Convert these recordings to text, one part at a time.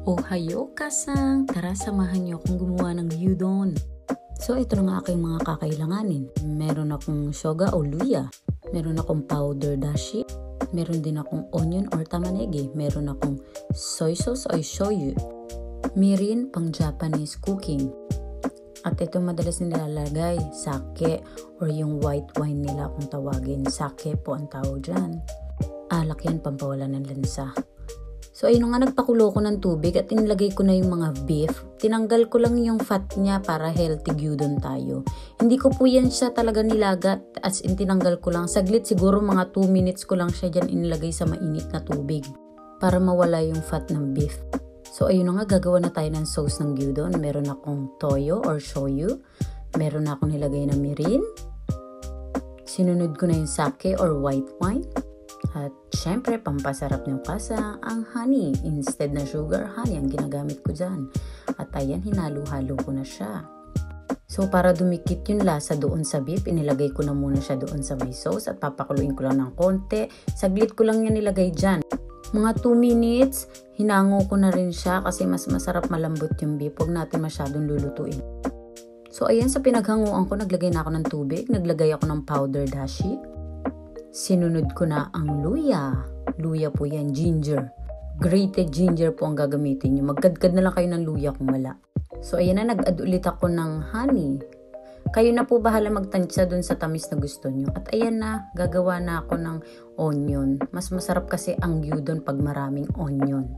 Ohayo kasang! Tara, samahan niyo akong gumawa ng gyudon. So, ito na nga aking mga kakailanganin. Meron akong shoga o luya. Meron akong powder dashi. Meron din akong onion or tamanegi. Meron akong soy sauce o shoyu. Mirin, pang Japanese cooking. At ito madalas nilalagay, sake or yung white wine nila kung tawagin. Sake po ang tawag dyan. Alak yan, pampawala ng lansa. So ayun nga, nagpakulo ko ng tubig at inilagay ko na yung mga beef. Tinanggal ko lang yung fat niya para healthy gyudon tayo. Hindi ko po yan siya talaga nilagat, as in tinanggal ko lang. Saglit, siguro mga 2 minutes ko lang siya dyan inilagay sa mainit na tubig para mawala yung fat ng beef. So ayun nga, gagawa na tayo ng sauce ng gyudon. Meron akong toyo or shoyu. Meron akong nilagay na mirin. Sinunod ko na yung sake or white wine. At syempre, pampasarap ng kasa, ang honey. Instead na sugar, honey ang ginagamit ko dyan. At ayan, hinalo-halo ko na siya. So, para dumikit yung lasa doon sa beef, inilagay ko na muna siya doon sa may sauce at papakuluin ko lang ng konti. Saglit ko lang yan nilagay dyan. Mga 2 minutes, hinango ko na rin siya kasi mas masarap malambot yung beef. Huwag natin masyadong lulutuin. So, ayan, sa pinaghanguan ko, naglagay na ako ng tubig. Naglagay ako ng powder dashi. Sinunod ko na ang luya. Luya po yan, ginger. Grated ginger po ang gagamitin nyo. Magkadkad na lang kayo ng luya kung wala. So, ayan na, nag-add ulit ako ng honey. Kayo na po bahala magtansya dun sa tamis na gusto nyo. At ayan na, gagawa na ako ng onion. Mas masarap kasi ang gyudon pag maraming onion.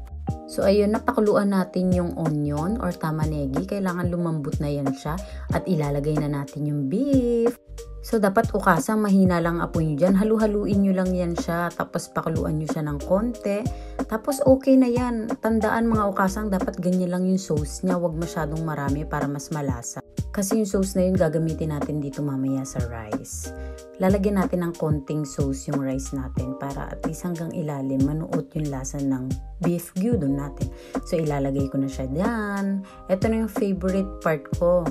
So, ayun, napakuluan natin yung onion or tamanegi. Kailangan lumambot na yan siya. At ilalagay na natin yung beef. So, dapat ukasang mahina lang apoy nyo dyan. Halu-haluin nyo lang yan siya. Tapos, pakuluan nyo siya ng konti. Tapos, okay na yan. Tandaan mga ukasang, dapat ganyan lang yung sauce niya. Huwag masyadong marami para mas malasa. Kasi yung sauce na yun, gagamitin natin dito mamaya sa rice. Lalagyan natin ng konting sauce yung rice natin para at least hanggang ilalim manuot yung lasa ng beef gyudon natin. So, ilalagay ko na siya dyan. Ito na yung favorite part ko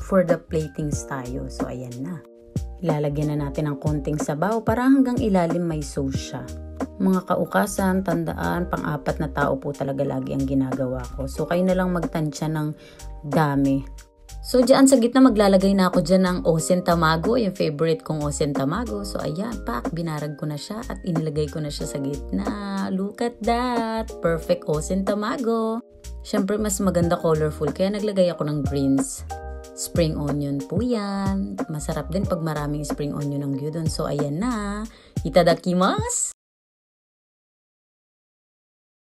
for the platings tayo. So, ayan na. Ilalagyan na natin ng konting sabaw para hanggang ilalim may sauce siya. Mga kaukasan, tandaan, pang-4 na tao po talaga lagi ang ginagawa ko. So, kayo na lang magtansya ng dami. So, dyan sa gitna, maglalagay na ako dyan ng osen tamago, yung favorite kong osen tamago. So, ayan, binarag ko na siya at inilagay ko na siya sa gitna. Look at that! Perfect osen tamago! Siyempre, mas maganda colorful, kaya naglagay ako ng greens. Spring onion po yan. Masarap din pag maraming spring onion ng gyudon. So, ayan na. Itadakimasu!